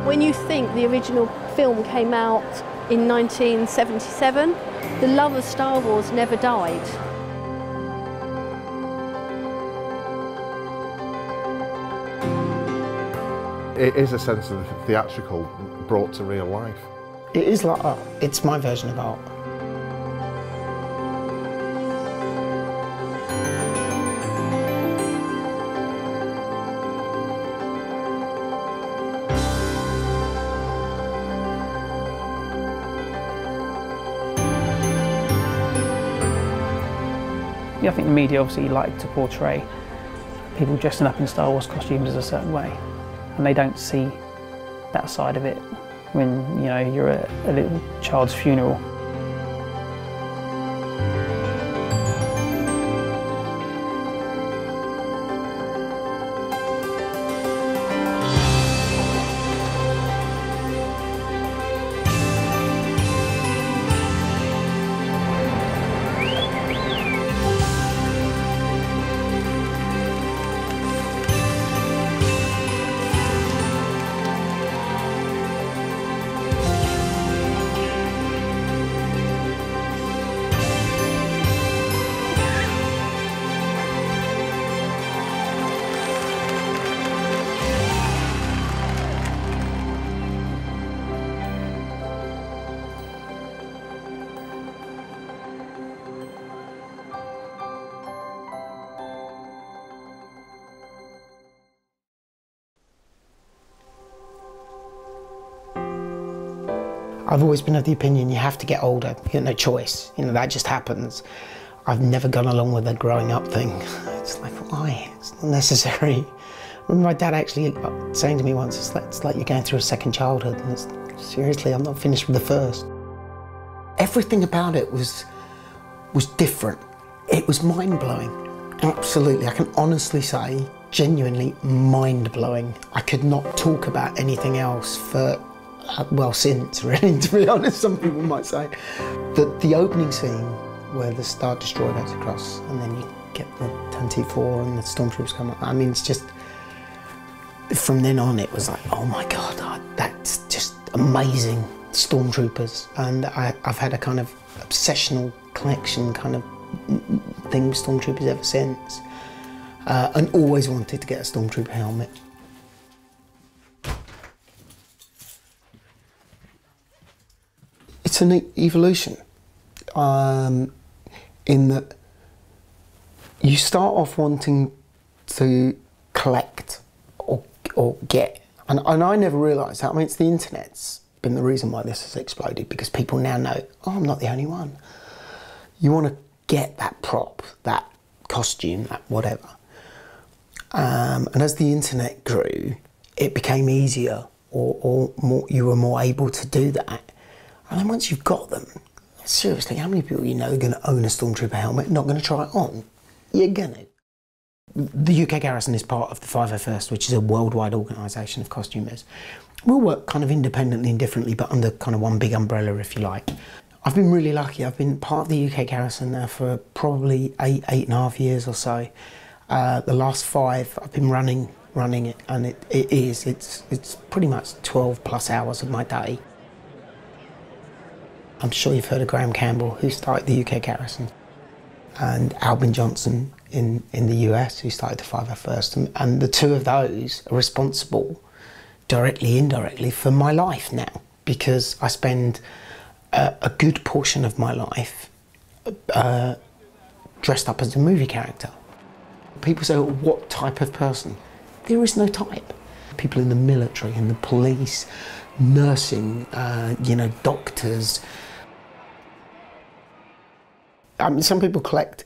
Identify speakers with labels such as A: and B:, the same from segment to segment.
A: When you think the original film came out in 1977, the love of Star Wars never died.
B: It is a sense of theatrical brought to real life.
C: It is like art. It's my version of art.
D: I think the media obviously like to portray people dressing up in Star Wars costumes as a certain way, and they don't see that side of it when, you know, you're at a little child's funeral.
C: I've always been of the opinion you have to get older, you have no choice, you know, that just happens. I've never gone along with the growing up thing. It's like, why? It's not necessary. I remember my dad actually saying to me once, it's like you're going through a second childhood, and it's, seriously, I'm not finished with the first. Everything about it was different. It was mind-blowing, absolutely. I can honestly say, genuinely mind-blowing. I could not talk about anything else for well, since, really, to be honest, some people might say. The opening scene where the Star Destroyer goes across and then you get the T-4 and the Stormtroopers come up, I mean, it's just, from then on it was like, oh my God, that's just amazing, Stormtroopers. And I've had a kind of obsessional collection kind of thing with Stormtroopers ever since. And always wanted to get a Stormtrooper helmet. It's an evolution, in that you start off wanting to collect or get, and I never realised that. I mean, it's the internet's been the reason why this has exploded, because people now know, oh, I'm not the only one. You want to get that prop, that costume, that whatever. And as the internet grew, it became easier, or more, you were more able to do that. And then once you've got them, seriously, how many people you know are going to own a Stormtrooper helmet, not going to try it on? You're going to. The UK Garrison is part of the 501st, which is a worldwide organisation of costumers. We'll work kind of independently and differently, but under kind of one big umbrella, if you like. I've been really lucky. I've been part of the UK Garrison now for probably eight and a half years or so. The last 5, I've been running it, and it's pretty much 12 plus hours of my day. I'm sure you've heard of Graham Campbell, who started the UK Garrison, and Albin Johnson in the US, who started the 501st, and the two of those are responsible, directly, indirectly, for my life now, because I spend a good portion of my life dressed up as a movie character. People say, well, what type of person? There is no type. People in the military, in the police, nursing, you know, doctors. I mean, some people collect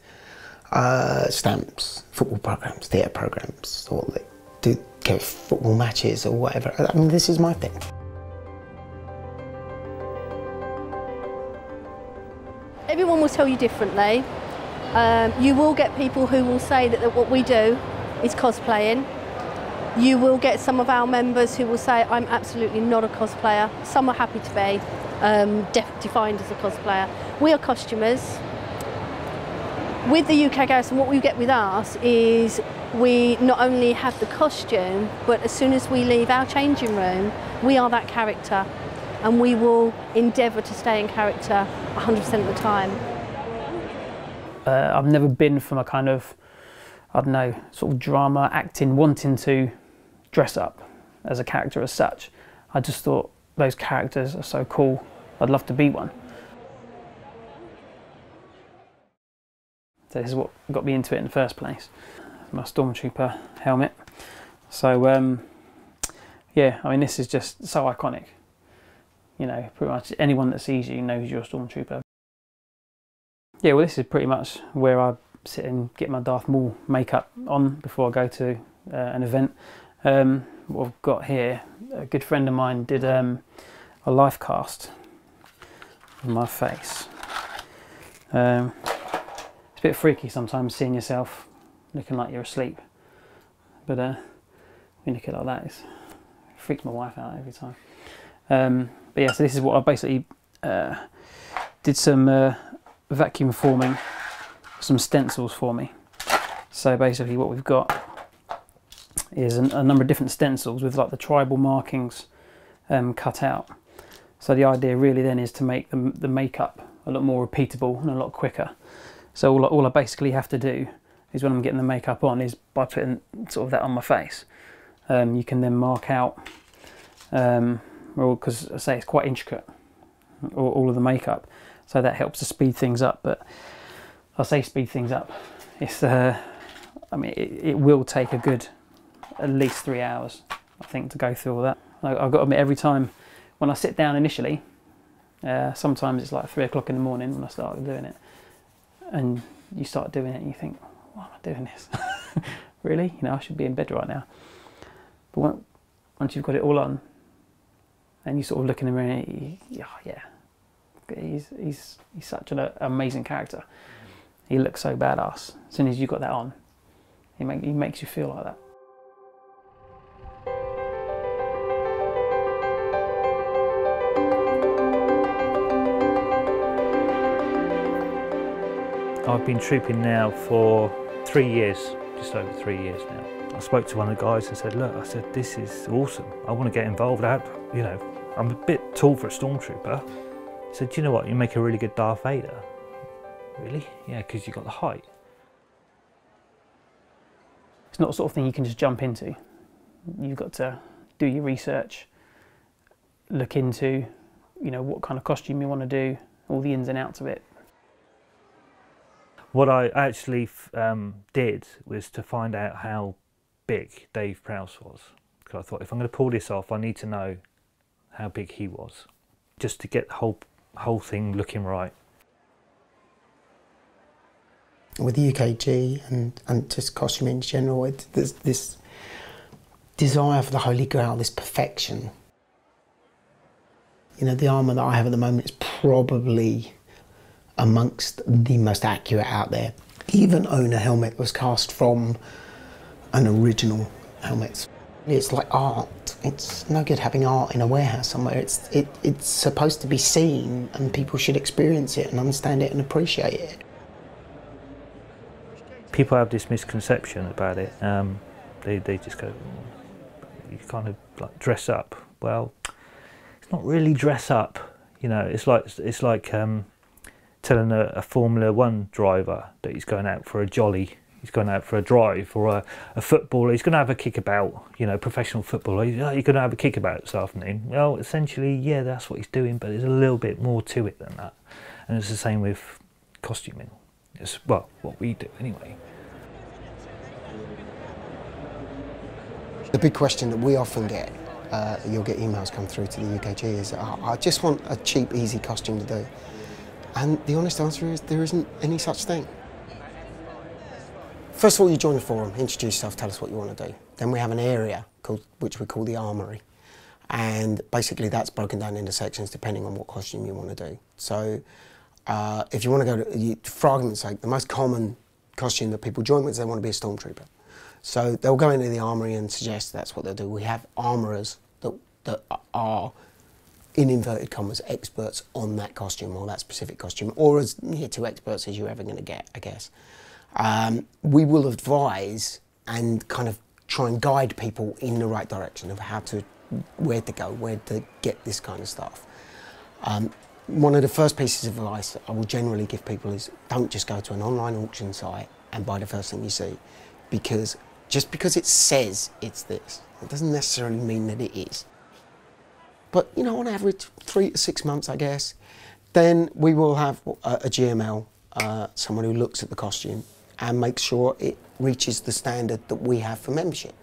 C: stamps, football programmes, theatre programmes, or they do go football matches or whatever. I mean, this is my thing.
A: Everyone will tell you differently. You will get people who will say that what we do is cosplaying. You will get some of our members who will say, I'm absolutely not a cosplayer. Some are happy to be defined as a cosplayer. We are costumers. With the UK Garrison, what we get with us is we not only have the costume, but as soon as we leave our changing room, we are that character, and we will endeavour to stay in character 100% of the time.
D: I've never been from a kind of, I don't know, sort of drama, acting, wanting to dress up as a character as such. I just thought those characters are so cool, I'd love to be one. So this is what got me into it in the first place. My Stormtrooper helmet. So yeah, I mean, this is just so iconic. You know, pretty much anyone that sees you knows you're a Stormtrooper. Yeah, well, this is pretty much where I sit and get my Darth Maul makeup on before I go to an event. What I've got here, a good friend of mine did a life cast on my face. It's a bit freaky sometimes seeing yourself looking like you're asleep, but when you look at it like that, it freaks my wife out every time. But yeah, so this is what I basically did some vacuum forming, some stencils for me. So basically what we've got is a number of different stencils with like the tribal markings cut out. So the idea really then is to make the makeup a lot more repeatable and a lot quicker. So all I basically have to do is, when I'm getting the makeup on, is by putting sort of that on my face. You can then mark out, because I say it's quite intricate, all of the makeup, so that helps to speed things up. But I say speed things up, it's I mean, it will take a good at least 3 hours, I think, to go through all that. I've got to admit, every time when I sit down initially, sometimes it's like 3 o'clock in the morning when I start doing it, and you start doing it and you think, why am I doing this? Really? You know, I should be in bed right now. But once you've got it all on and you sort of look in the mirror, yeah, he's such an amazing character. He looks so badass. As soon as you've got that on, he makes you feel like that.
E: I've been trooping now for 3 years, just over 3 years now. I spoke to one of the guys and said, look, I said, this is awesome. I want to get involved. You know, I'm a bit tall for a Stormtrooper. He said, do you know what, you make a really good Darth Vader. Really? Yeah, because you've got the height.
D: It's not the sort of thing you can just jump into. You've got to do your research, look into, you know, what kind of costume you want to do, all the ins and outs of it.
E: What I actually did was to find out how big Dave Prowse was. Because I thought, if I'm going to pull this off, I need to know how big he was, just to get the whole thing looking right.
C: With the UKG and just costume in general, there's this desire for the Holy Grail, this perfection. You know, the armour that I have at the moment is probably amongst the most accurate out there. Even own a helmet that was cast from an original helmet. It's like art. It's no good having art in a warehouse somewhere. It's supposed to be seen, and people should experience it and understand it and appreciate it.
E: People have this misconception about it. They just go, you kind of like dress up. Well, it's not really dress up. You know, it's like telling a Formula 1 driver that he's going out for a jolly, he's going out for a drive, or a footballer, he's going to have a kickabout, you know, professional footballer, you're going to have a kickabout this afternoon. Well, essentially, yeah, that's what he's doing, but there's a little bit more to it than that. And it's the same with costuming. It's, well, what we do anyway.
C: The big question that we often get, you'll get emails come through to the UKG, is I just want a cheap, easy costume to do. And the honest answer is there isn't any such thing. First of all, you join the forum, introduce yourself, tell us what you want to do. Then we have an area which we call the armoury. And basically that's broken down into sections depending on what costume you want to do. So if you want to go to, for argument's sake, the most common costume that people join with is they want to be a Stormtrooper. So they'll go into the armoury and suggest that's what they'll do. We have armourers that are, in inverted commas, experts on that costume or that specific costume, or as near to experts as you're ever going to get, I guess. We will advise and kind of try and guide people in the right direction of where to go, where to get this kind of stuff. One of the first pieces of advice I will generally give people is don't just go to an online auction site and buy the first thing you see, because just because it says it's this, it doesn't necessarily mean that it is. But, you know, on average, 3 to 6 months, I guess, then we will have a GML, someone who looks at the costume and makes sure it reaches the standard that we have for membership.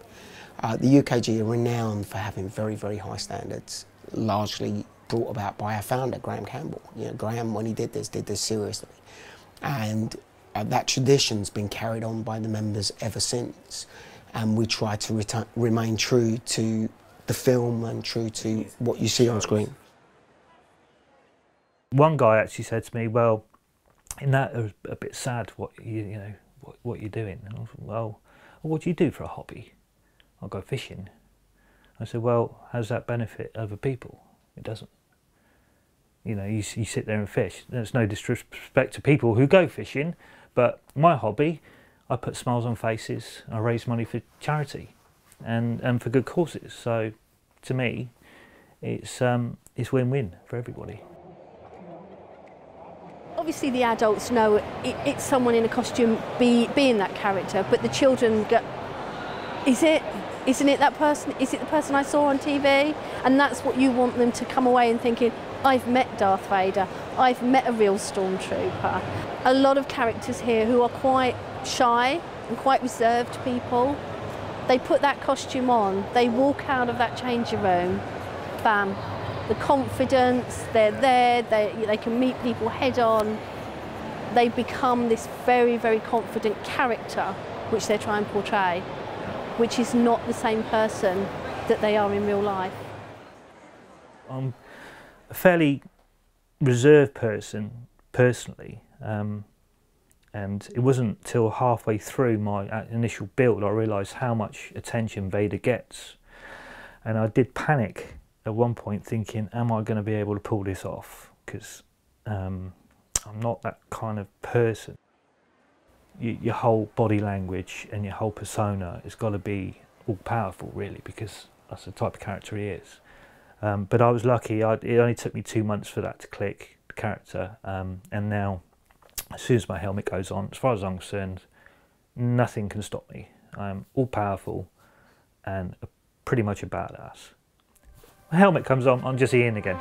C: The UKG are renowned for having very, very high standards, largely brought about by our founder, Graham Campbell. You know, Graham, when he did this seriously. And that tradition's been carried on by the members ever since. And we try to remain true to the film and true to what you see on screen.
E: One guy actually said to me, well, in that it was a bit sad what what you're doing. And I thought, well, what do you do for a hobby? I'll go fishing. I said, well, how does that benefit other people? It doesn't. You know, you sit there and fish. There's no disrespect to people who go fishing, but my hobby, I put smiles on faces, I raise money for charity and for good causes. So to me, it's win-win for everybody.
A: Obviously the adults know it's someone in a costume being that character, but the children go, isn't it that person? Is it the person I saw on TV? And that's what you want them to come away and thinking, I've met Darth Vader, I've met a real stormtrooper. A lot of characters here who are quite shy and quite reserved people, they put that costume on, they walk out of that changing room, bam. The confidence, they're there, they can meet people head on. They become this very, very confident character which they try and portray, which is not the same person that they are in real life.
E: I'm a fairly reserved person, personally, and it wasn't till halfway through my initial build I realised how much attention Vader gets. And I did panic at one point thinking, am I going to be able to pull this off? Because I'm not that kind of person. Your whole body language and your whole persona has got to be all powerful, really, because that's the type of character he is. But I was lucky, it only took me 2 months for that to click, the character, and now as soon as my helmet goes on, as far as I'm concerned, nothing can stop me. I'm all powerful and pretty much a badass. My helmet comes on, I'm just Ian again.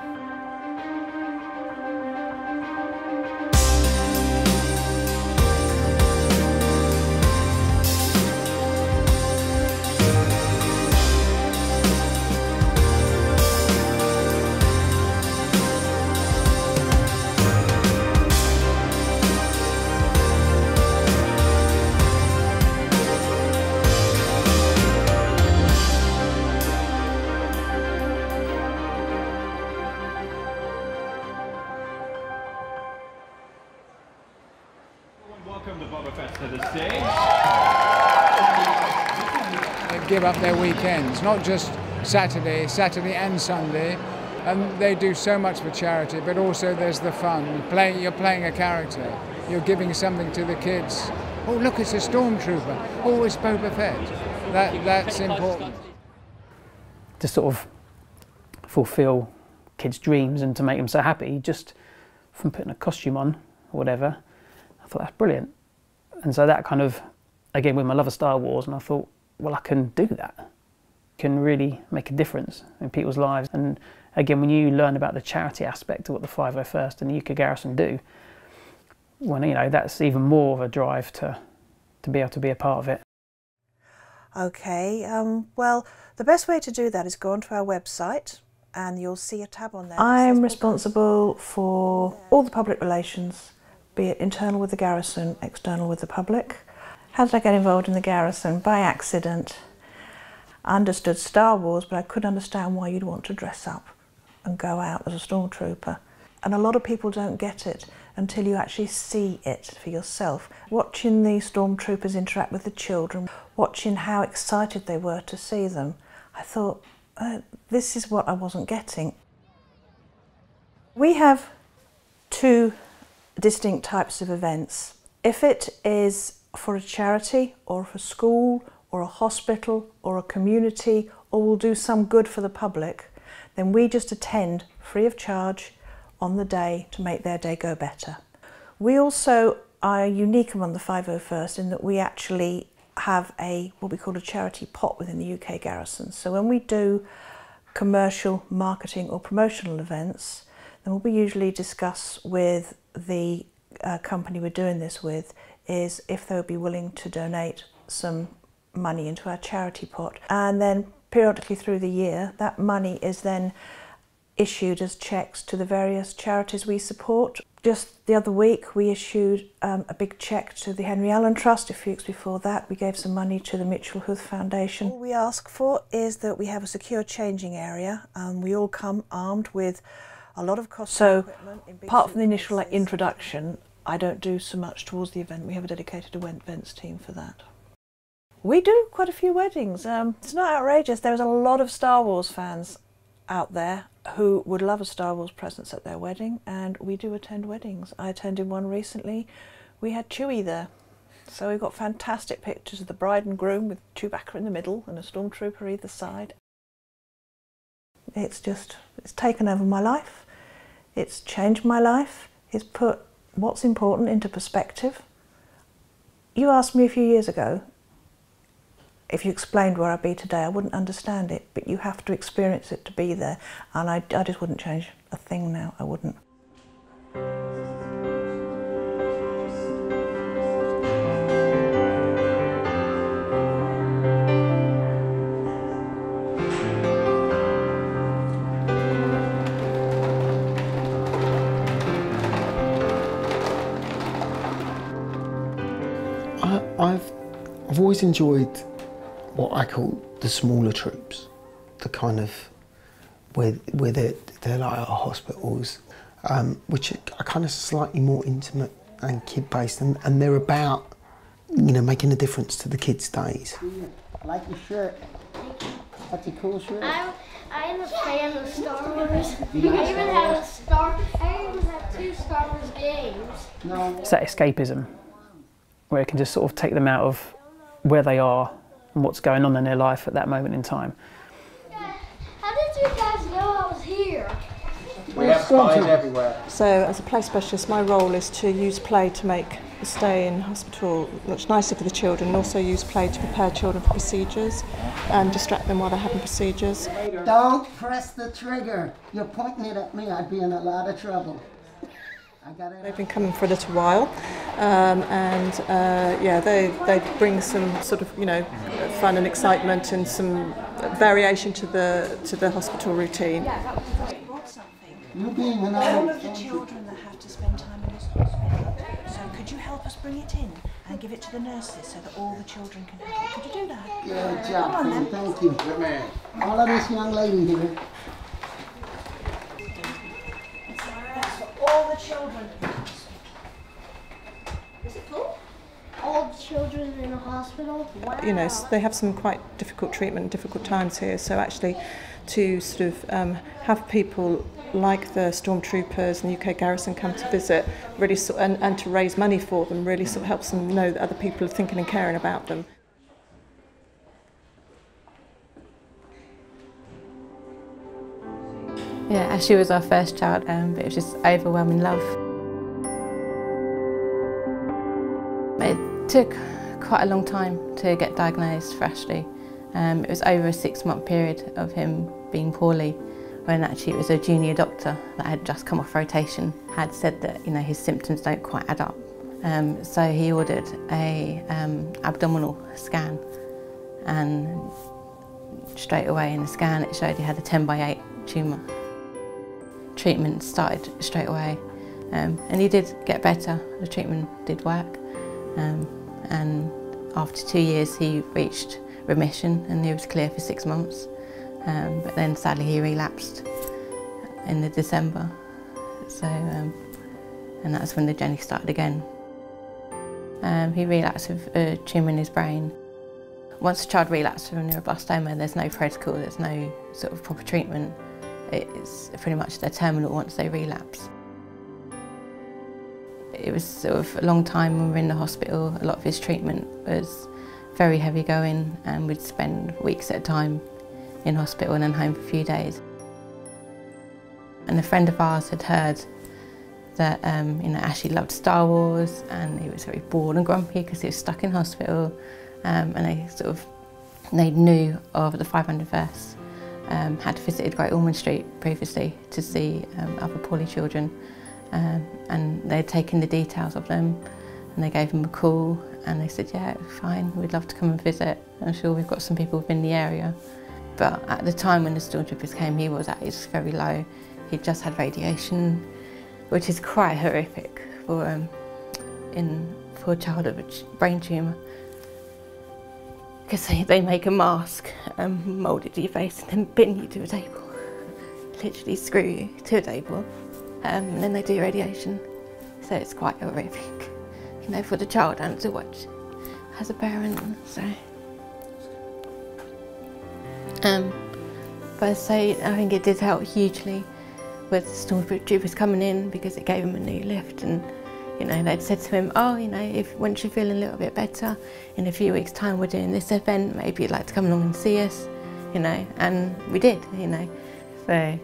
F: Welcome the Boba Fett to the stage.
G: They give up their weekends, not just Saturday and Sunday, and they do so much for charity, but also there's the fun. You're playing a character, you're giving something to the kids. Oh look, it's a stormtrooper. Oh, it's Boba Fett. That's important.
D: To sort of fulfil kids' dreams and to make them so happy, just from putting a costume on or whatever, I thought that's brilliant. And so that kind of, again, with my love of Star Wars, and I thought, well, I can do that. Can really make a difference in people's lives. And again, when you learn about the charity aspect of what the 501st and the UK Garrison do, well, you know, that's even more of a drive to be able to be a part of it.
H: Okay, well, the best way to do that is go onto our website and you'll see a tab on there.
I: I'm responsible for all the public relations, be it internal with the Garrison, external with the public. How did I get involved in the Garrison? By accident. I understood Star Wars, but I couldn't understand why you'd want to dress up and go out as a stormtrooper. And a lot of people don't get it until you actually see it for yourself. Watching the stormtroopers interact with the children, watching how excited they were to see them, I thought, this is what I wasn't getting. We have two distinct types of events. If it is for a charity or for school or a hospital or a community or will do some good for the public, then we just attend free of charge on the day to make their day go better. We also are unique among the 501st in that we actually have what we call a charity pot within the UK Garrison. So when we do commercial, marketing or promotional events, then what we usually discuss with the company we're doing this with is if they would be willing to donate some money into our charity pot. And then periodically through the year, that money is then issued as cheques to the various charities we support. Just the other week we issued a big cheque to the Henry Allen Trust. A few weeks before that we gave some money to the Mitchell Huth Foundation.
H: All we ask for is that we have a secure changing area and we all come armed with a lot of costume equipment.
I: Apart from the initial introduction, I don't do so much towards the event. We have a dedicated events team for that. We do quite a few weddings. It's not outrageous. There's a lot of Star Wars fans out there who would love a Star Wars presence at their wedding, and we do attend weddings. I attended one recently. We had Chewie there. So we've got fantastic pictures of the bride and groom with Chewbacca in the middle and a stormtrooper either side. It's taken over my life. It's changed my life. It's put what's important into perspective. You asked me a few years ago, if you explained where I'd be today, I wouldn't understand it, but you have to experience it to be there, and I just wouldn't change a thing now, I wouldn't.
C: I've always enjoyed what I call the smaller troops, the kind of where they're like our hospitals, which are kind of slightly more intimate and kid-based, and they're about, you know, making a difference to the kids' days.
J: I like your shirt. That's a cool shirt.
K: I'm a fan of Star Wars. I even have 2 Star Wars games.
J: No.
D: It's that escapism, where it can just sort of take them out of where they are and what's going on in their life at that moment in time.
K: How did you guys know I was here?
J: We have spies everywhere.
L: So as a play specialist, my role is to use play to make the stay in hospital much nicer for the children, and also use play to prepare children for procedures and distract them while they're having procedures.
J: Don't press the trigger. You're pointing it at me, I'd be in a lot of trouble.
L: They've been coming for a little while, yeah, they bring some sort of, you know, fun and excitement and some variation to the hospital routine.
J: You being an
H: all of the children that have to spend time in this hospital. So could you help us bring it in and give it to the nurses so that all the children can have it? Could you do that?
J: Good job, Tim. Thank you. All of this young lady here.
H: That's for all the children.
K: Is it cool? All the children in a hospital? Wow.
L: You know, they have some quite difficult treatment, difficult times here, so actually to sort of have people like the stormtroopers and UK Garrison come to visit, really and to raise money for them, really sort of helps them know that other people are thinking and caring about them.
M: Yeah, Ashley was our first child, but it was just overwhelming love. It took quite a long time to get diagnosed for Ashley. It was over a 6-month period of him being poorly, when actually it was a junior doctor that had just come off rotation, had said that, you know, his symptoms don't quite add up. So he ordered a abdominal scan, and straight away in the scan it showed he had a 10/8 tumour. Treatment started straight away, and he did get better. The treatment did work, and after 2 years he reached remission and he was clear for 6 months. But then sadly he relapsed in the December, so and that's when the journey started again. He relapsed with a tumour in his brain. Once a child relapses from neuroblastoma, there's no protocol, there's no sort of proper treatment. It's pretty much they're terminal once they relapse. It was sort of a long time when we were in the hospital. A lot of his treatment was very heavy going, and we'd spend weeks at a time in hospital and then home for a few days. And a friend of ours had heard that you know, Ashley loved Star Wars, and he was very bored and grumpy because he was stuck in hospital, and they knew of the 501st, had visited Great Ormond Street previously to see other poorly children, and they had taken the details of them, and they gave him a call, and they said, yeah, fine, we'd love to come and visit. I'm sure we've got some people within the area. But at the time when the stormtroopers came, he was at his very low. He'd just had radiation, which is quite horrific for a child with a brain tumour. Because they make a mask, mould it to your face and then pin you to a table. Literally screw you to a table, and then they do radiation. So it's quite horrific, you know, for the child and to watch as a parent. So, but I think it did help hugely with stormtroopers coming in, because it gave him a new lift. And you know, they'd said to him, oh, you know, once you're feeling a little bit better, in a few weeks' time we're doing this event, maybe you'd like to come along and see us, you know, and we did, you know. So,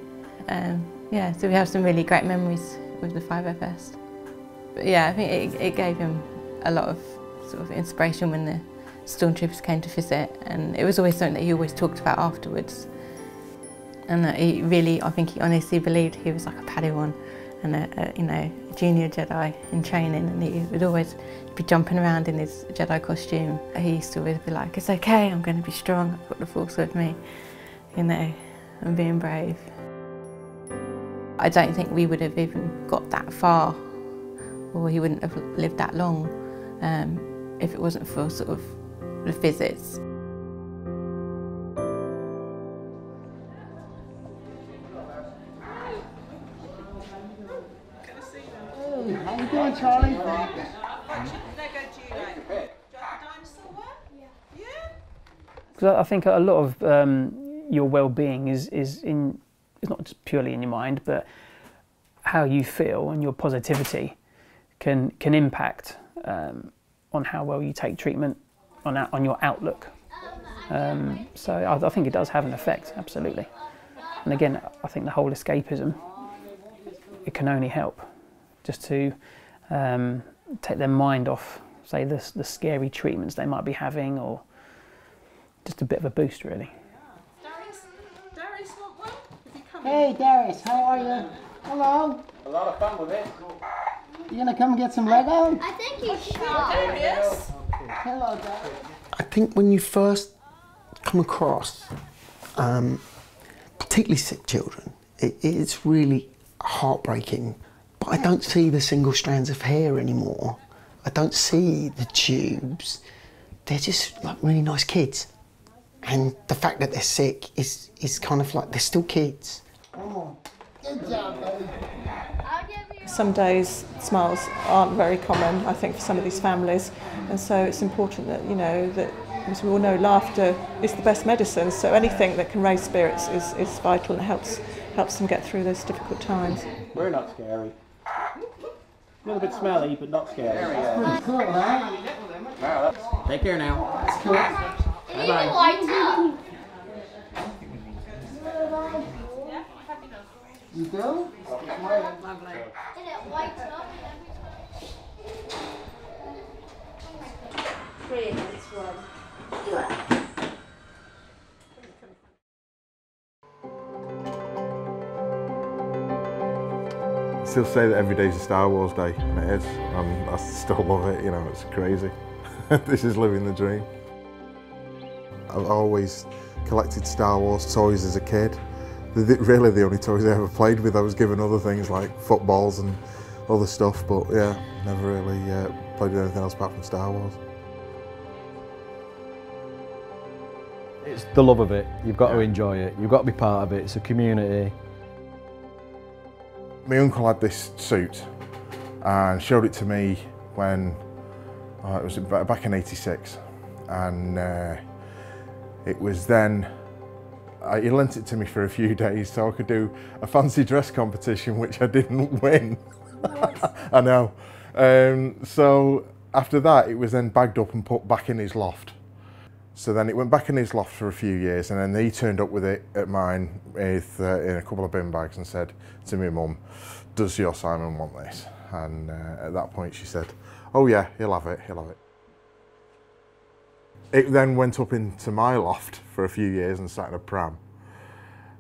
M: yeah, so we have some really great memories with the 501st. But yeah, I think it gave him a lot of sort of inspiration when the stormtroopers came to visit, and it was always something that he always talked about afterwards. And he really, I think he honestly believed he was like a Padawan and you know, a junior Jedi in training, and he would always be jumping around in his Jedi costume. He used to always be like, it's okay, I'm going to be strong, I've got the Force with me, you know, I'm being brave. I don't think we would have even got that far, or he wouldn't have lived that long if it wasn't for sort of the visits.
J: How you doing, Charlie?
D: Because I think a lot of your well-being is not just purely in your mind, but how you feel and your positivity can impact on how well you take treatment, on your outlook. So I think it does have an effect, absolutely. And again, I think the whole escapism, it can only help just to take their mind off, say, the scary treatments they might be having, or just a bit of a boost, really.
J: Darius, want one? Hey, Darius, how are you? Hello.
F: A lot of fun with it.
J: You gonna come and get some Lego?
K: I think he's shy. Darius.
J: Hello, Darius.
C: I think when you first come across particularly sick children, it's really heartbreaking. But I don't see the single strands of hair anymore. I don't see the tubes. They're just like really nice kids. And the fact that they're sick is kind of like they're still kids.
J: Come on. Good job, buddy.
L: Some days smiles aren't very common, I think, for some of these families, and so it's important that, you know, that, as we all know, laughter is the best medicine, so anything that can raise spirits is vital and helps them get through those difficult times.
F: We're not scary. A little bit smelly, but not scary.
J: That's pretty cool, huh?
F: Wow, take care now.
J: That's cool.
F: Bye-bye.
J: You do?
K: Lovely. And it lights up and everything. This one.
B: I still say that every day's a Star Wars day, and it is, and I still love it, you know, it's crazy. This is living the dream. I've always collected Star Wars toys as a kid. They're really the only toys I ever played with. I was given other things like footballs and other stuff, but yeah, never really played with anything else apart from Star Wars.
N: It's the love of it. You've got to enjoy it. You've got to be part of it. It's a community.
B: My uncle had this suit and showed it to me when it was back in '86, and it was then he lent it to me for a few days so I could do a fancy dress competition, which I didn't win. I know. So after that, it was then bagged up and put back in his loft. So then it went back in his loft for a few years, and then he turned up with it at mine with, in a couple of bin bags and said to me, Mum, does your Simon want this? And at that point she said, oh yeah, he'll have it, he'll have it. It then went up into my loft for a few years and sat in a pram.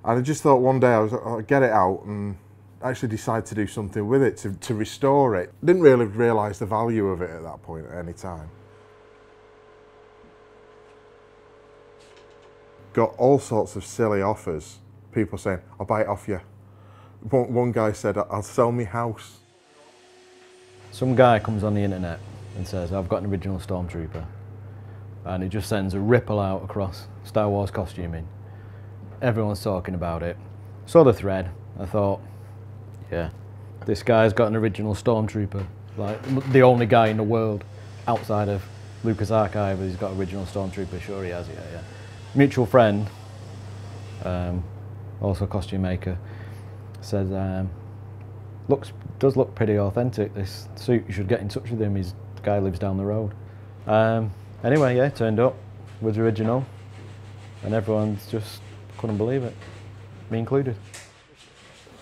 B: And I just thought one day I'd get it out and actually decide to do something with it, to restore it. Didn't really realise the value of it at that point at any time. Got all sorts of silly offers. People saying, I'll buy it off you. One guy said, I'll sell me house.
N: Some guy comes on the internet and says, I've got an original Stormtrooper. And it just sends a ripple out across Star Wars costuming. Everyone's talking about it. Saw the thread, I thought, yeah, this guy's got an original Stormtrooper. Like, the only guy in the world outside of Lucas Archive who's got original Stormtrooper. Sure he has, yeah. Mutual friend, also costume maker, said, does look pretty authentic, this suit. You should get in touch with him. The guy lives down the road. Anyway, yeah, turned up, was original, and everyone just couldn't believe it, me included.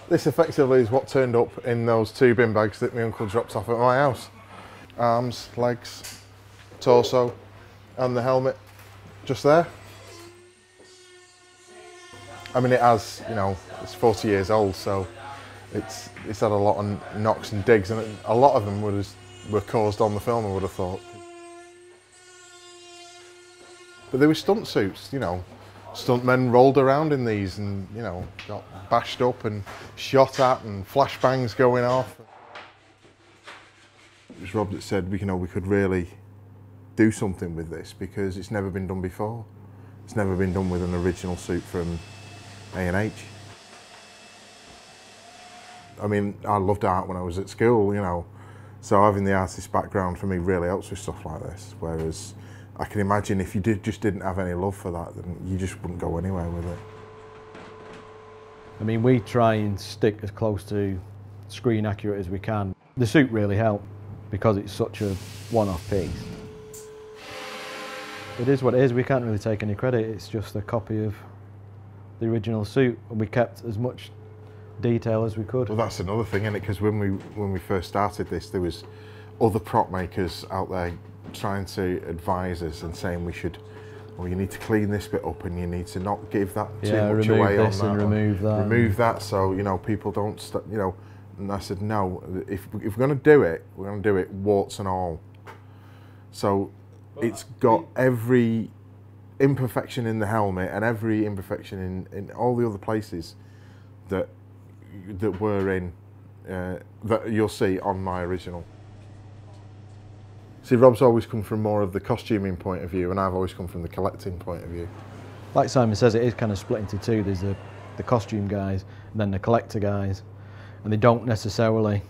B: This effectively is what turned up in those 2 bin bags that my uncle dropped off at my house. Arms, legs, torso, and the helmet, just there. I mean, it has, you know, it's 40 years old, so it's had a lot of knocks and digs, and a lot of them were caused on the film, I would have thought. But they were stunt suits, you know. Stuntmen rolled around in these and, you know, got bashed up and shot at and flashbangs going off. It was Rob that said, you know, we could really do something with this because it's never been done before. It's never been done with an original suit from A&H. I mean, I loved art when I was at school, you know, so having the artist background for me really helps with stuff like this, whereas I can imagine if you just didn't have any love for that, then you just wouldn't go anywhere with it.
N: I mean, we try and stick as close to screen accurate as we can. The suit really helped because it's such a one-off piece. It is what it is, we can't really take any credit, it's just a copy of the original suit, and we kept as much detail as we could. Well,
B: that's another thing, isn't it? Because when we first started this, there was other prop makers out there trying to advise us and saying we should, well, you need to clean this bit up and you need to not give that too much away on that.
N: Remove that.
B: Remove that, so, you know, people don't, you know. And I said, no, if we're going to do it, we're going to do it warts and all. So it's got every imperfection in the helmet and every imperfection in all the other places that were in, that you'll see on my original. See, Rob's always come from more of the costuming point of view and I've always come from the collecting point of view.
N: Like Simon says, it is kind of split into 2. There's the costume guys and then the collector guys, and they don't necessarily,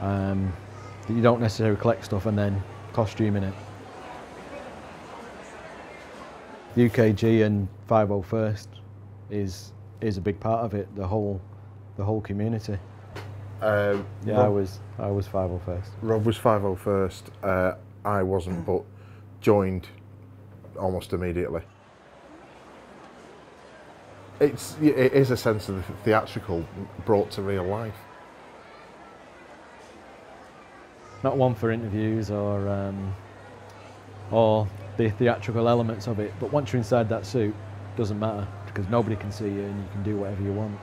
N: you don't necessarily collect stuff and then costume in it. The UKG and 501st is a big part of it, the whole community. Yeah, I was 501st.
B: Rob was 501st. I wasn't, but joined almost immediately. It is a sense of the theatrical brought to real life.
N: Not one for interviews or the theatrical elements of it, but once you're inside that suit, it doesn't matter because nobody can see you and you can do whatever you want.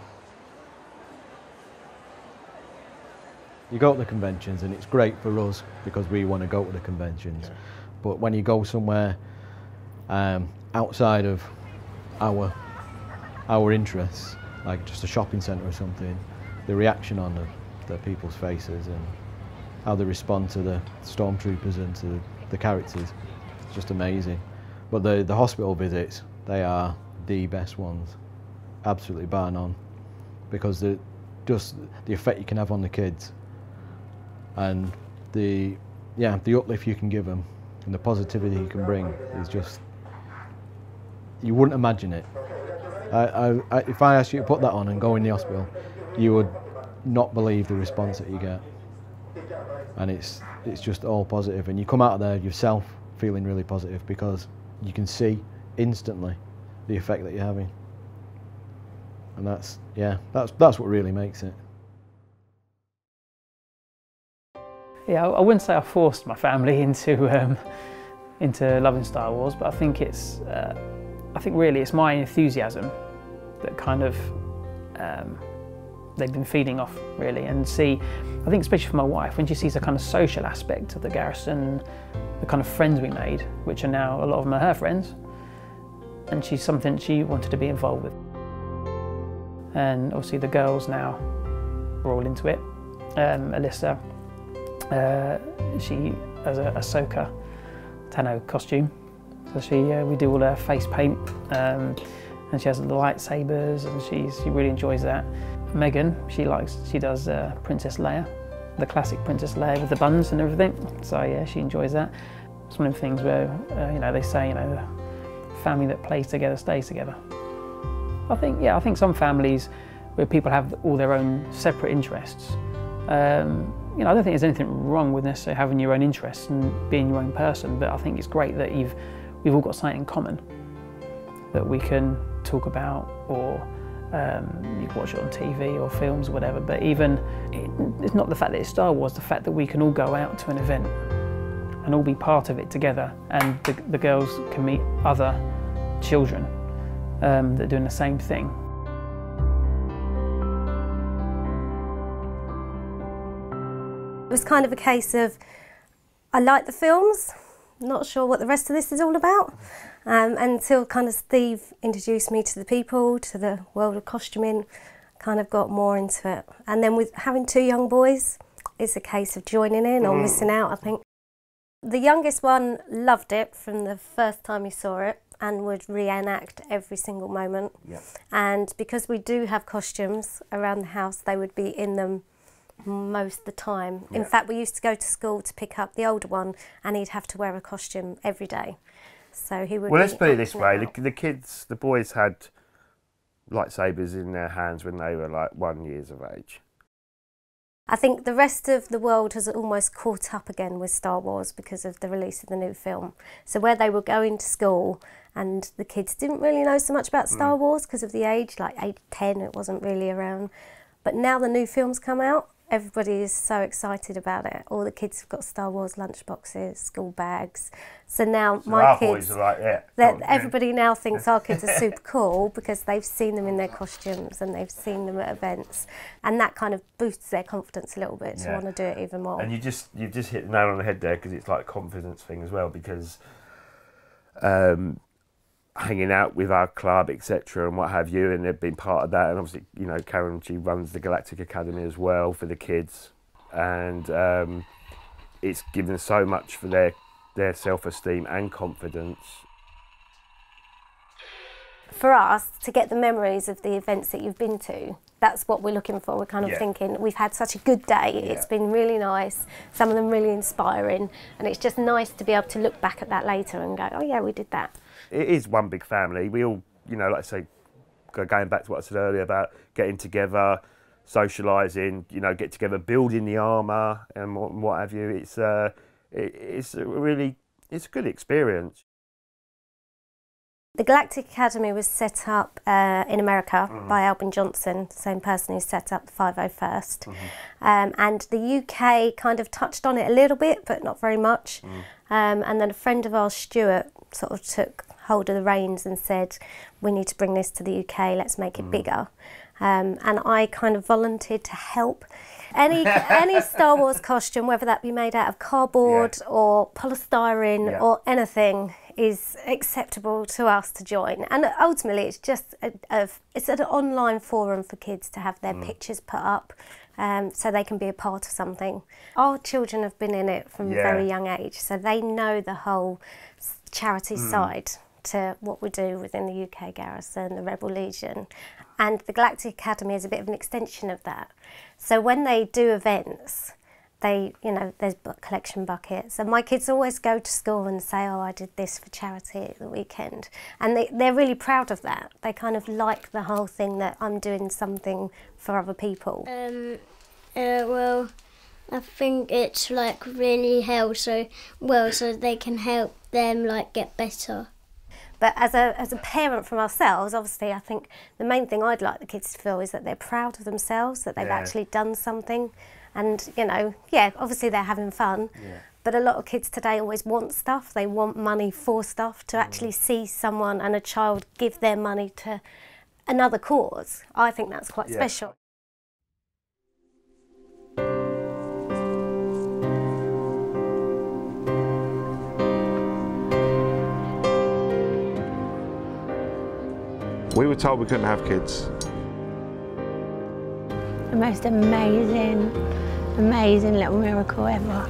N: You go to the conventions and it's great for us because we want to go to the conventions, yeah. But when you go somewhere outside of our interests, like just a shopping centre or something, the reaction on the people's faces and how they respond to the stormtroopers and to the characters, it's just amazing. But the hospital visits, they are the best ones, absolutely bar none, because just the effect you can have on the kids and the uplift you can give them and the positivity you can bring is just, you wouldn't imagine it. If I asked you to put that on and go in the hospital, you would not believe the response that you get. And it's just all positive, and you come out of there yourself feeling really positive because you can see instantly the effect that you're having. And that's what really makes it.
D: Yeah, I wouldn't say I forced my family into loving Star Wars, but I think really it's my enthusiasm that kind of they've been feeding off, really. And I think especially for my wife, when she sees the kind of social aspect of the Garrison, the kind of friends we made, which are now, a lot of them are her friends, and she's something she wanted to be involved with. And obviously the girls now are all into it. Alyssa, she has a Ahsoka Tano costume, so we do all her face paint, and she has the lightsabers, and she really enjoys that. Megan, she does Princess Leia, the classic Princess Leia with the buns and everything. So yeah, she enjoys that. It's one of the things where they say, the family that plays together stays together. I think some families where people have all their own separate interests. I don't think there's anything wrong with necessarily having your own interests and being your own person, but I think it's great that we've all got something in common that we can talk about, or you can watch it on TV or films or whatever. But it's not the fact that it's Star Wars, the fact that we can all go out to an event and all be part of it together, and the girls can meet other children that are doing the same thing.
O: It was kind of a case of, I like the films, not sure what the rest of this is all about, until kind of Steve introduced me to the people, to the world of costuming, kind of got more into it. And then with having 2 young boys, it's a case of joining in or missing out, I think. The youngest one loved it from the first time he saw it and would reenact every single moment. Yep. And because we do have costumes around the house, they would be in them most of the time. In fact, we used to go to school to pick up the older one, and he'd have to wear a costume every day. So he would.
P: Well, let's put it this way: the boys had lightsabers in their hands when they were like 1 year of age.
O: I think the rest of the world has almost caught up again with Star Wars because of the release of the new film. So where they were going to school and the kids didn't really know so much about Star Wars because of the age, like 8, 10, it wasn't really around. But now the new film's come out, everybody is so excited about it. All the kids have got Star Wars lunchboxes, school bags. So now my kids,
P: boys are like,
O: everybody now thinks our kids are super cool because they've seen them in their costumes and they've seen them at events, and that kind of boosts their confidence a little bit to want to do it even more.
P: And you've just hit the nail on the head there, because it's like a confidence thing as well, because hanging out with our club, etc., and what have you, and they've been part of that. And obviously, Karen, she runs the Galactic Academy as well for the kids, and it's given so much for their self-esteem and confidence.
O: For us, to get the memories of the events that you've been to, that's what we're looking for. We're kind of thinking, we've had such a good day, it's been really nice, some of them really inspiring, and it's just nice to be able to look back at that later and go, oh yeah, we did that.
P: It is one big family. We all, like I say, going back to what I said earlier about getting together, socialising, get together, building the armour and what have you. It's a good experience.
O: The Galactic Academy was set up in America by Albin Johnson, the same person who set up the 501st. And the UK kind of touched on it a little bit, but not very much. And then a friend of ours, Stuart, sort of took hold of the reins and said, we need to bring this to the UK, let's make it bigger. And I kind of volunteered to help. Any Star Wars costume, whether that be made out of cardboard or polystyrene or anything, is acceptable to us to join. And ultimately it's just it's an online forum for kids to have their pictures put up so they can be a part of something. Our children have been in it from a very young age, so they know the whole charity side to what we do within the UK Garrison, the Rebel Legion, and the Galactic Academy is a bit of an extension of that. So when they do events, there's collection buckets, and my kids always go to school and say, oh, I did this for charity at the weekend, and they're really proud of that. They kind of like the whole thing that I'm doing something for other people.
K: Well, I think it's like really helps so they can help them like get better.
O: But as a parent from ourselves, obviously, I think the main thing I'd like the kids to feel is that they're proud of themselves, that they've actually done something. And, you know, yeah, obviously they're having fun. Yeah. But a lot of kids today always want stuff. They want money for stuff. To actually see someone and a child give their money to another cause, I think that's quite special.
B: We were told we couldn't have kids.
Q: The most amazing little miracle ever.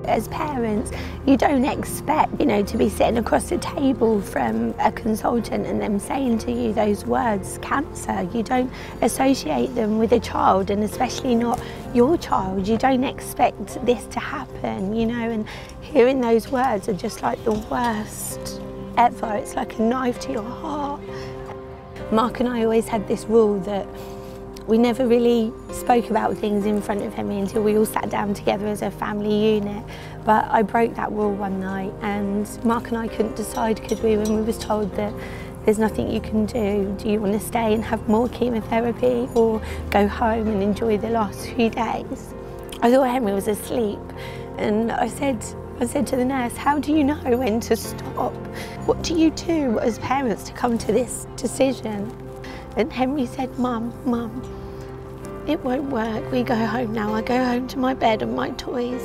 Q: As parents, you don't expect, you know, to be sitting across the table from a consultant and them saying to you those words, cancer. You don't associate them with a child, and especially not your child. You don't expect this to happen, you know, and hearing those words are just like the worst ever. It's like a knife to your heart. Mark and I always had this rule that we never really spoke about things in front of Henry until we all sat down together as a family unit. But I broke that rule one night, and Mark and I couldn't decide, could we, when we was told that there's nothing you can do. Do you want to stay and have more chemotherapy or go home and enjoy the last few days? I thought Henry was asleep, and I said to the nurse, how do you know when to stop? What do you do as parents to come to this decision? And Henry said, Mum, it won't work. We go home now. I go home to my bed and my toys.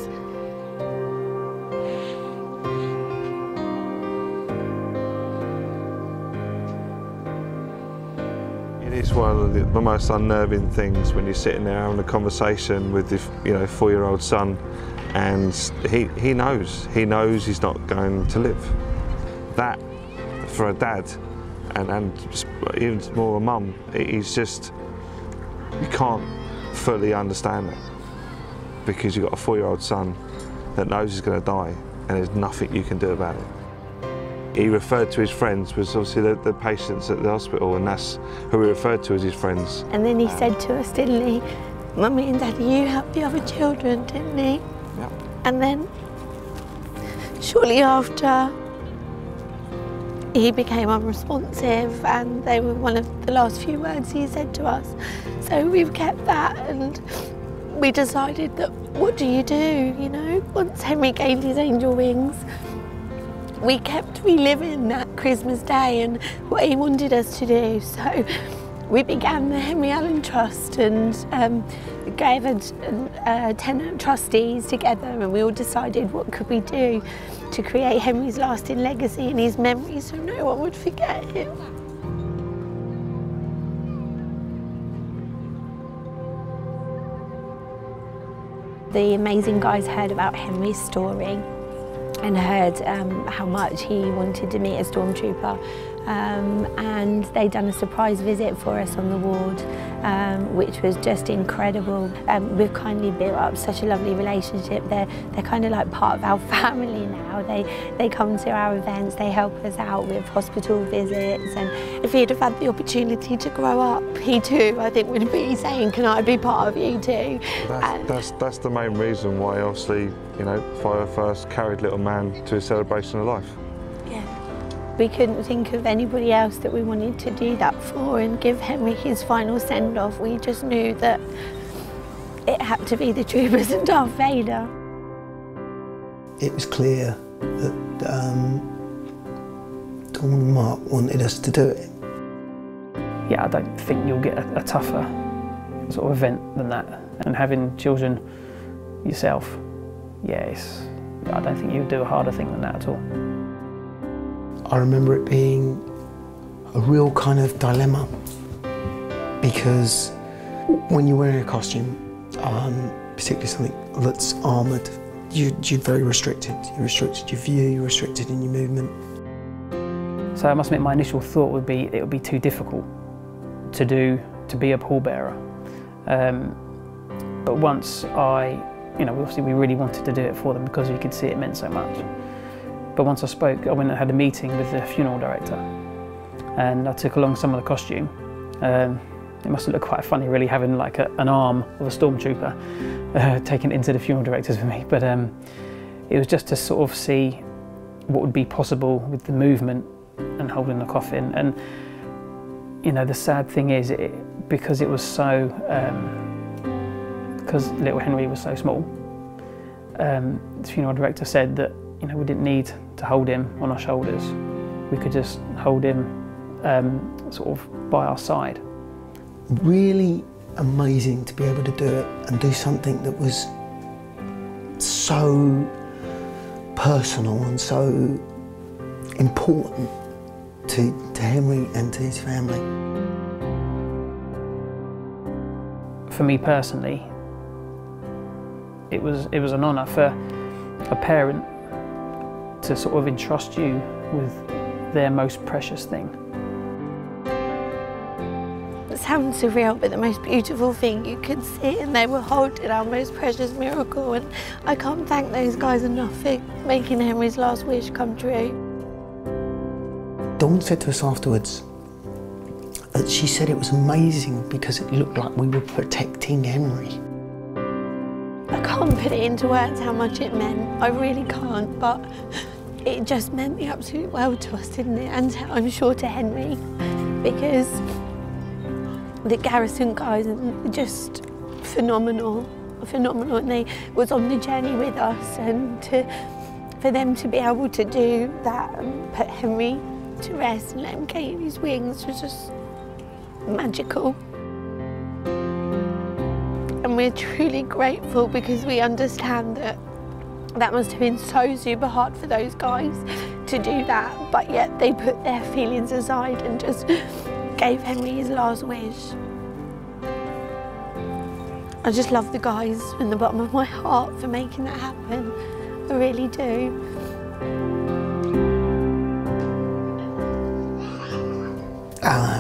B: It is one of the most unnerving things when you're sitting there having a conversation with the 4-year-old son, and he knows he's not going to live. That, for a dad, and even more a mum, it's just, you can't fully understand that, because you've got a 4-year-old son that knows he's going to die, and there's nothing you can do about it. He referred to his friends, was obviously the patients at the hospital, and that's who he referred to as his friends.
Q: And then he said to us, didn't he, Mummy and Daddy, you helped the other children, didn't he?
B: Yep.
Q: And then, shortly after, he became unresponsive, and they were one of the last few words he said to us. So we've kept that, and we decided that, what do you do, you know? Once Henry gained his angel wings, we kept reliving that Christmas Day and what he wanted us to do. So we began the Henry Allen Trust and gathered 10 trustees together, and we all decided what could we do to create Henry's lasting legacy and his memory so no one would forget him. The amazing guys heard about Henry's story and heard how much he wanted to meet a stormtrooper, and they'd done a surprise visit for us on the ward, which was just incredible. We've kindly built up such a lovely relationship. They're kind of like part of our family now. They come to our events, they help us out with hospital visits, and if he'd have had the opportunity to grow up, he too, I think, would be saying, can I be part of you too?
B: That's the main reason why, obviously, you know, Fire First carried little man to a celebration of life.
Q: We couldn't think of anybody else that we wanted to do that for and give Henry his final send-off. We just knew that it had to be the troopers and Darth Vader.
C: It was clear that Dawn and Mark wanted us to do it.
D: Yeah, I don't think you'll get a tougher sort of event than that. And having children yourself, yeah, I don't think you'd do a harder thing than that at all.
C: I remember it being a real kind of dilemma, because when you're wearing a costume, particularly something that's armoured, you're very restricted. You're restricted your view, you're restricted in your movement.
D: So I must admit, my initial thought would be it would be too difficult to be a pallbearer. But once obviously we really wanted to do it for them because we could see it meant so much. But once I went and had a meeting with the funeral director, and I took along some of the costume. It must have looked quite funny, really, having like an arm of a stormtrooper taken into the funeral directors with me. But it was just to sort of see what would be possible with the movement and and holding the coffin. And you know, the sad thing is, because it was so, because little Henry was so small, the funeral director said that, you know, we didn't need to hold him on our shoulders. We could just hold him sort of by our side.
C: Really amazing to be able to do it and do something that was so personal and so important to Henry and to his family.
D: For me personally, it was an honour for a parent to sort of entrust you with their most precious thing.
Q: It sounds surreal, but the most beautiful thing you could see, and they were holding our most precious miracle, and I can't thank those guys enough for making Henry's last wish come true.
C: Dawn said to us afterwards that she said it was amazing because it looked like we were protecting Henry.
Q: I can't put it into words how much it meant, I really can't, but it just meant the absolute world to us, didn't it? And I'm sure to Henry, because the Garrison guys are just phenomenal, and they was on the journey with us, and for them to be able to do that and put Henry to rest and let him gain his wings was just magical. And we're truly grateful because we understand that that must have been so super hard for those guys to do that, but yet they put their feelings aside and just gave Henry his last wish. I just love the guys from the bottom of my heart for making that happen. I really do.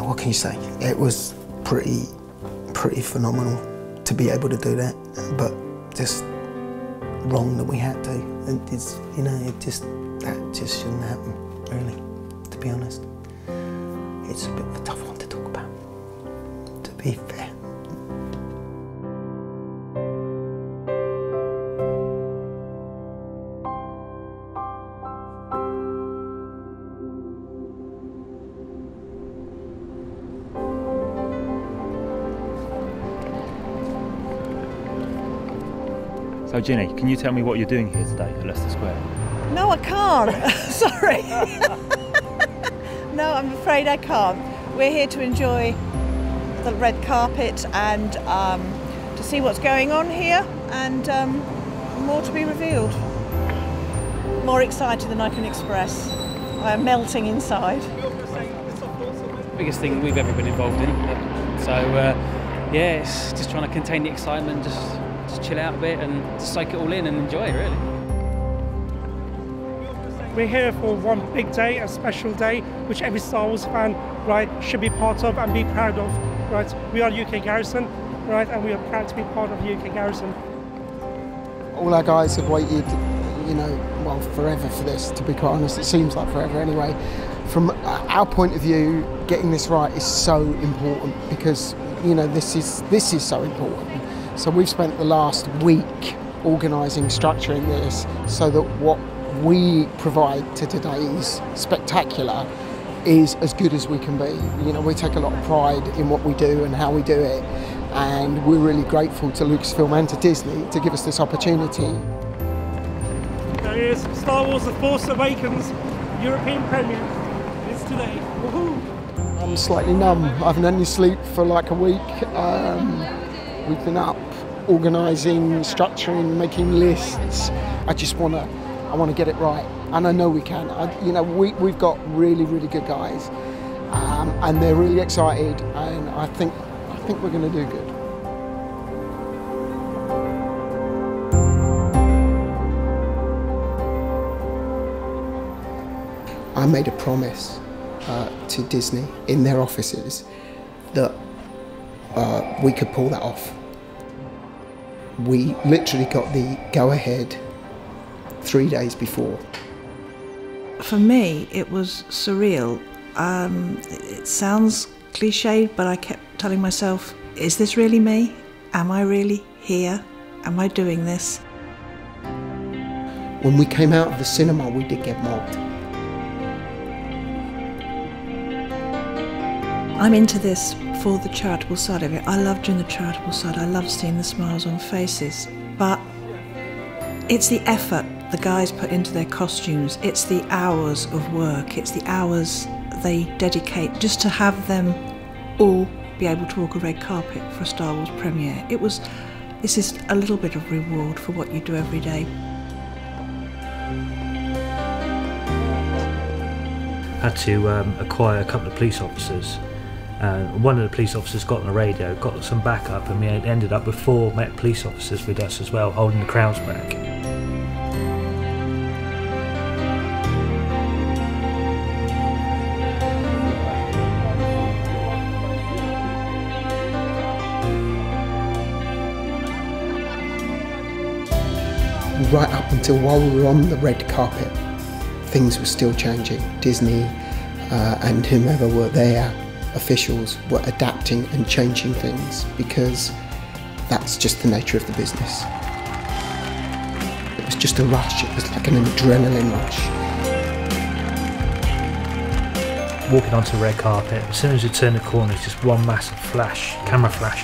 C: What can you say? It was pretty phenomenal to be able to do that, but just wrong that we had to. It's, you know, that just shouldn't happen, really, to be honest. It's a bit of a tough one to talk about, to be fair.
E: So Ginny, can you tell me what you're doing here today at Leicester Square?
R: No, I can't. Sorry. No, I'm afraid I can't. We're here to enjoy the red carpet and to see what's going on here, and more to be revealed. More excited than I can express. I am melting inside.
S: Biggest thing we've ever been involved in. So yeah, it's just trying to contain the excitement, just chill out a bit and just soak it all in and enjoy it, really.
T: We're here for one big day, a special day, which every Star Wars fan, right, should be part of and be proud of, right? We are UK Garrison, right, and we are proud to be part of UK Garrison.
U: All our guys have waited, you know, well, forever for this, to be quite honest. It seems like forever anyway. From our point of view, getting this right is so important because, you know, this is so important. So we've spent the last week organising, structuring this so that what we provide to today's spectacular is as good as we can be. You know, we take a lot of pride in what we do and how we do it, and we're really grateful to Lucasfilm and to Disney to give us this opportunity.
T: There is Star Wars The Force Awakens European premiere. It's today. Woohoo!
U: I'm slightly numb. I haven't had any sleep for like a week. We've been up organising, structuring, making lists. I want to get it right, and I know we can. You know, we've got really good guys, and they're really excited, and I think we're going to do good. I made a promise to Disney in their offices that we could pull that off. We literally got the go-ahead 3 days before.
R: For me, it was surreal. It sounds cliched, but I kept telling myself, is this really me? Am I really here? Am I doing this?
C: When we came out of the cinema, we did get mobbed.
I: I'm into this for the charitable side of it. I love doing the charitable side. I love seeing the smiles on faces. But it's the effort the guys put into their costumes. It's the hours of work. It's the hours they dedicate just to have them all be able to walk a red carpet for a Star Wars premiere. This is a little bit of reward for what you do every day.
E: Had to acquire a couple of police officers. One of the police officers got on the radio, got some backup, and we ended up with 4 Met police officers with us as well, holding the crowds back.
U: Right up until while we were on the red carpet, things were still changing. Disney and whomever were there, officials, were adapting and changing things because that's just the nature of the business. It was just a rush, it was like an adrenaline rush.
E: Walking onto the red carpet, as soon as you turn the corner, it's just one massive flash, camera flash.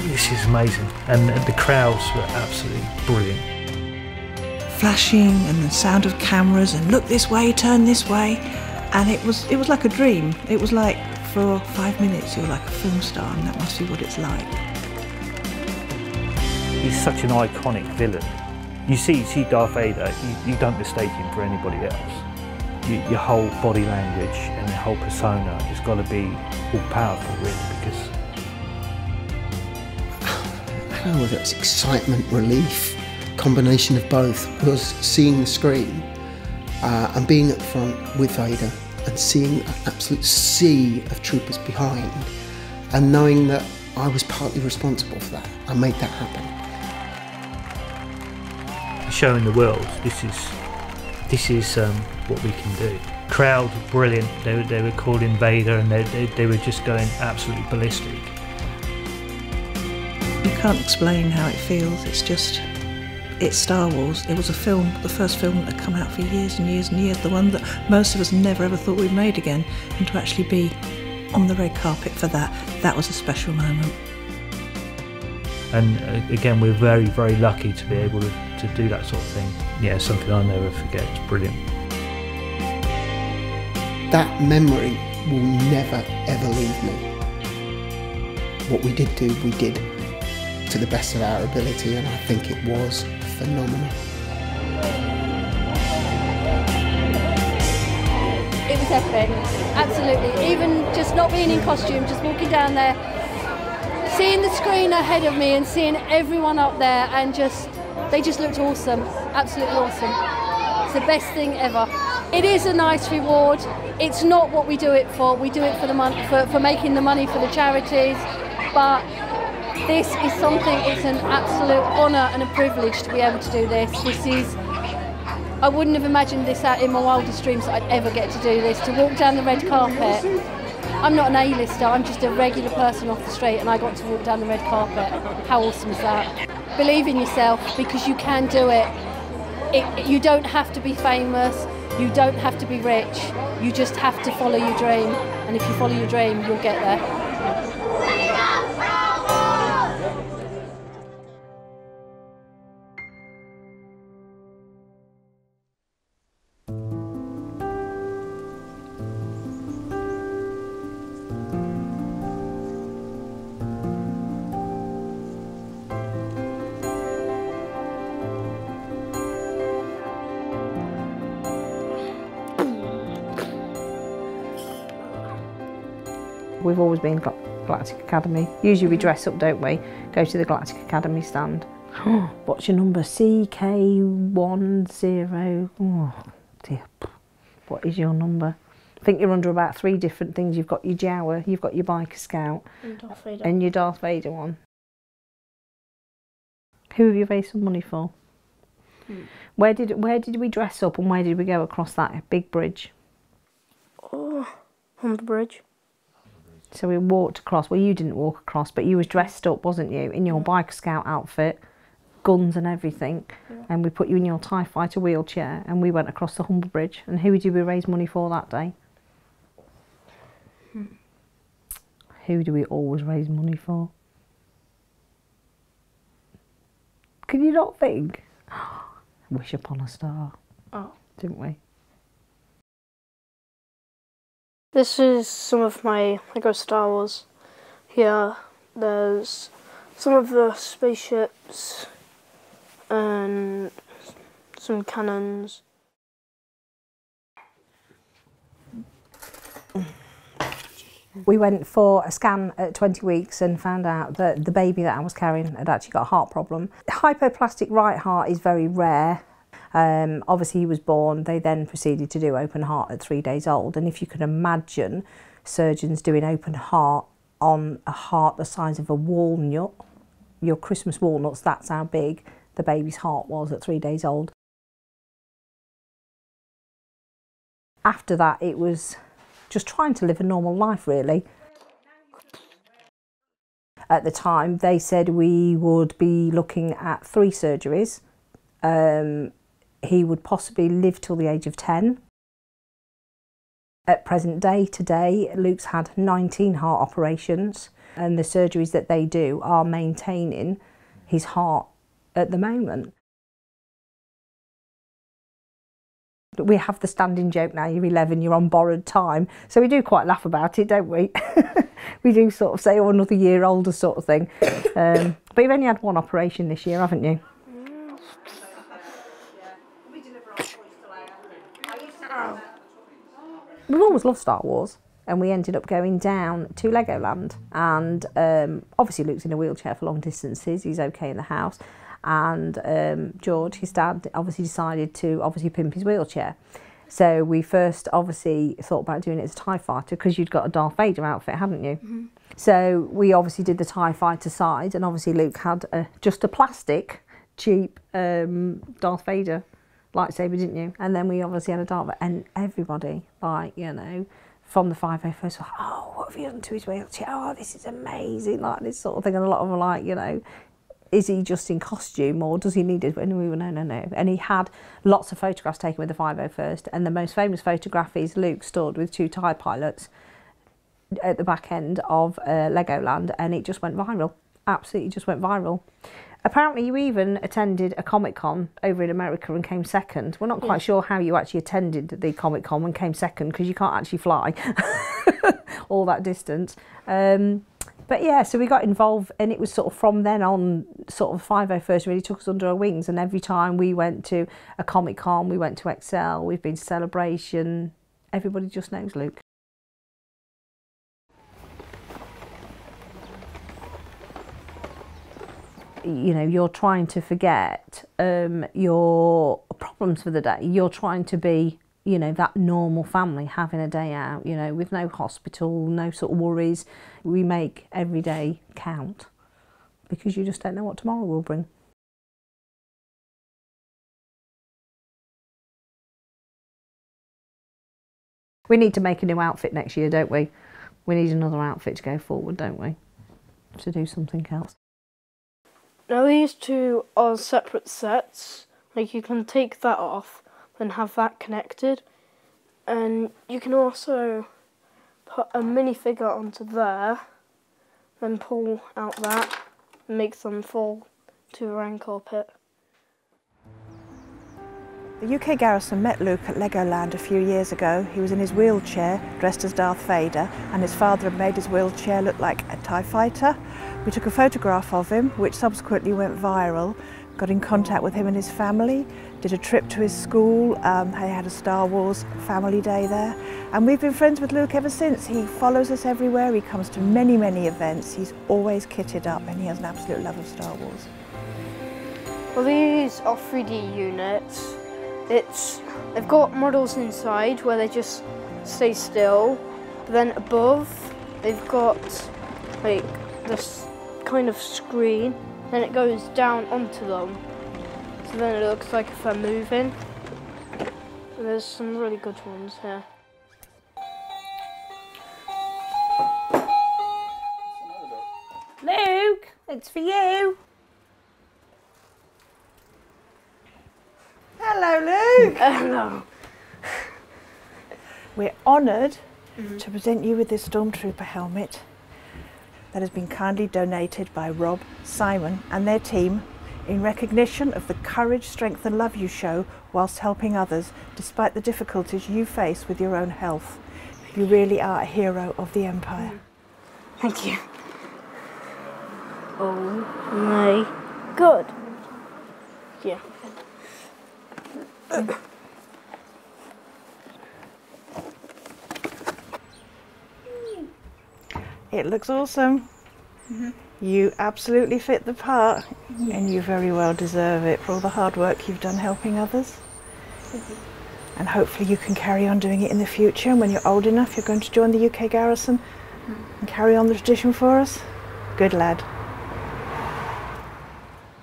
E: This is amazing, and the crowds were absolutely brilliant.
I: Flashing and the sound of cameras and look this way, turn this way, and it was like a dream. It was like for 5 minutes you're like a film star, and that must be what it's like.
E: He's such an iconic villain. You see Darth Vader, you don't mistake him for anybody else. Your whole body language and your whole persona has got to be all powerful, really, because
U: I don't know whether it's excitement, relief, combination of both, was seeing the screen and being up front with Vader and seeing an absolute sea of troopers behind and knowing that I was partly responsible for that. I made that happen.
E: Showing the world this is what we can do. Crowd were brilliant. They were calling Vader, and they were just going absolutely ballistic.
I: You can't explain how it feels. It's Star Wars. It was a film, the first film that had come out for years and years and years, the one that most of us never ever thought we'd made again, and to actually be on the red carpet for that was a special moment.
E: And again, we're very, very lucky to be able to do that sort of thing. Yeah, something I'll never forget. It's brilliant.
U: That memory will never ever leave me. What we did do, we did to the best of our ability, and I think it was phenomenal.
A: It was epic, absolutely. Even just not being in costume, just walking down there, seeing the screen ahead of me and seeing everyone up there, and they just looked awesome, absolutely awesome. It's the best thing ever. It is a nice reward. It's not what we do it for. We do it for the money, for making the money for the charities, but this is something, it's an absolute honour and a privilege to be able to do this. I wouldn't have imagined this out in my wildest dreams that I'd ever get to do this, to walk down the red carpet. I'm not an A-lister, I'm just a regular person off the street, and I got to walk down the red carpet. How awesome is that? Believe in yourself, because you can do it. You don't have to be famous, you don't have to be rich, you just have to follow your dream, and if you follow your dream, you'll get there.
L: We've always been Galactic Academy. Usually we dress up, don't we? Go to the Galactic Academy stand. What's your number? CK10. Oh dear. What is your number? I think you're under about 3 different things. You've got your Jawa, you've got your Biker Scout, and your Darth Vader one. Who have you raised some money for? Where did we dress up, and where did we go across that big bridge?
K: Oh, on the bridge.
L: So we walked across. Well, you didn't walk across, but you was dressed up, wasn't you, in your Biker Scout outfit, guns and everything, and we put you in your TIE Fighter wheelchair, and we went across the Humber Bridge. And who did we raise money for that day?
G: Who do we always raise money for? Can you not think? Wish upon a star.
V: Oh.
G: Didn't we?
V: This is some of my Lego Star Wars. Here, there's some of the spaceships and some cannons.
W: We went for a scan at 20 weeks and found out that the baby that I was carrying had actually got a heart problem. Hypoplastic right heart is very rare. Obviously he was born, they then proceeded to do open heart at 3 days old, and if you can imagine surgeons doing open heart on a heart the size of a walnut, your Christmas walnuts, that's how big the baby's heart was at 3 days old. After that it was just trying to live a normal life really. At the time they said we would be looking at 3 surgeries. He would possibly live till the age of 10. At present day, today, Luke's had 19 heart operations, and the surgeries that they do are maintaining his heart at the moment. We have the standing joke now, you're 11, you're on borrowed time, so we do quite laugh about it, don't we? We do sort of say, oh, another year older sort of thing. But you've only had 1 operation this year, haven't you? We've always loved Star Wars, and we ended up going down to Legoland, and obviously Luke's in a wheelchair for long distances, he's okay in the house, and George, his dad, obviously decided to pimp his wheelchair. So we first obviously thought about doing it as a TIE fighter, because you'd got a Darth Vader outfit, hadn't you? Mm-hmm. So we obviously did the TIE fighter side, and obviously Luke had just a plastic, cheap Darth Vader lightsaber, didn't you? And then we obviously had a Darth Vader, and everybody, like, you know, from the 501st, was like, oh, what have you done to his wheelchair? Oh, this is amazing, like this sort of thing. And a lot of them were like, you know, is he just in costume or does he need it? And we were, no, no, no. And he had lots of photographs taken with the 501st, and the most famous photograph is Luke stood with 2 TIE pilots at the back end of Legoland, and it just went viral. Absolutely just went viral. Apparently you even attended a Comic-Con over in America and came second. We're not quite sure how you actually attended the Comic-Con and came second, because you can't actually fly all that distance. But yeah, so we got involved, and it was sort of from then on, sort of 501st really took us under our wings, and every time we went to a Comic-Con, we went to Excel, we've been to Celebration, everybody just knows Luke. You know, you're trying to forget your problems for the day. You're trying to be, you know, that normal family having a day out, you know, with no hospital, no sort of worries. We make every day count, because you just don't know what tomorrow will bring. We need to make a new outfit next year, don't we? We need another outfit to go forward, don't we? To do something else.
V: Now these 2 are separate sets, like you can take that off and have that connected, and you can also put a minifigure onto there, then pull out that and make them fall to the rancor pit.
I: The UK Garrison met Luke at Legoland a few years ago. He was in his wheelchair, dressed as Darth Vader, and his father had made his wheelchair look like a TIE fighter. We took a photograph of him, which subsequently went viral, got in contact with him and his family, did a trip to his school, they had a Star Wars family day there, and we've been friends with Luke ever since. He follows us everywhere, he comes to many, many events, he's always kitted up, and he has an absolute love of Star Wars.
V: Well, these are 3D units. They've got models inside where they just stay still, but then above they've got like this kind of screen, then it goes down onto them, so then it looks like if they're moving. And there's some really good ones here.
W: Luke, it's for you. Hello, Luke.
V: Hello.
I: We're honoured to present you with this Stormtrooper helmet. that has been kindly donated by Rob, Simon and their team in recognition of the courage, strength and love you show whilst helping others despite the difficulties you face with your own health. You really are a hero of the Empire.
V: Thank you. Oh my God. Yeah.
I: It looks awesome. You absolutely fit the part and you very well deserve it for all the hard work you've done helping others. And hopefully you can carry on doing it in the future, and when you're old enough you're going to join the UK Garrison and carry on the tradition for us. Good lad.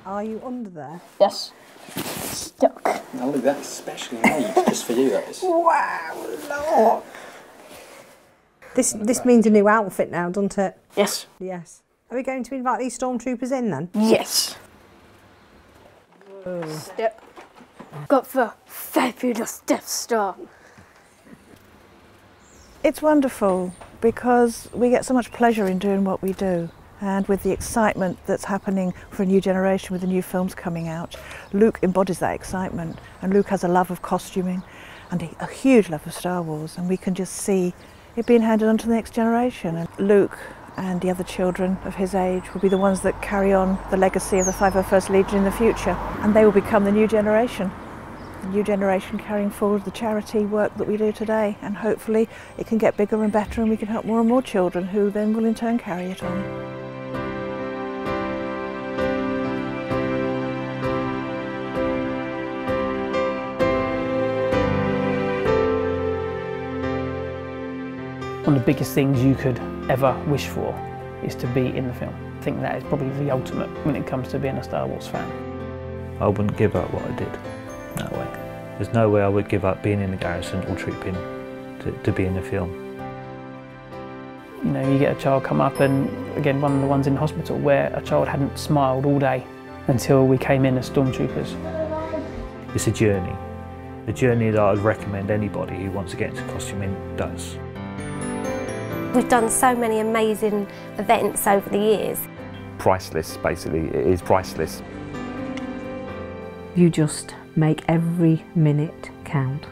W: Are you under there?
V: Yes. Stuck.
F: Now look, that's specially made just for you, that is.
W: Wow, look. This means a new outfit now, doesn't it?
V: Yes.
W: Yes. Are we going to invite these stormtroopers in then?
V: Yes.
W: Whoa.
V: Step. Got the fabulous Death Star.
I: It's wonderful because we get so much pleasure in doing what we do, and with the excitement that's happening for a new generation with the new films coming out, Luke embodies that excitement, and Luke has a love of costuming and a huge love of Star Wars, and we can just see it being handed on to the next generation. And Luke and the other children of his age will be the ones that carry on the legacy of the 501st Legion in the future, and they will become the new generation carrying forward the charity work that we do today, and hopefully it can get bigger and better and we can help more and more children who then will in turn carry it on.
D: One of the biggest things you could ever wish for is to be in the film. I think that is probably the ultimate when it comes to being a Star Wars fan.
E: I wouldn't give up what I did, no way. There's no way I would give up being in the garrison or trooping to be in the film.
D: You know, you get a child come up, and again, one of the ones in hospital where a child hadn't smiled all day until we came in as stormtroopers.
E: It's a journey that I'd recommend anybody who wants to get into costuming does.
O: We've done so many amazing events over the years.
P: Priceless, basically, it is priceless.
W: You just make every minute count.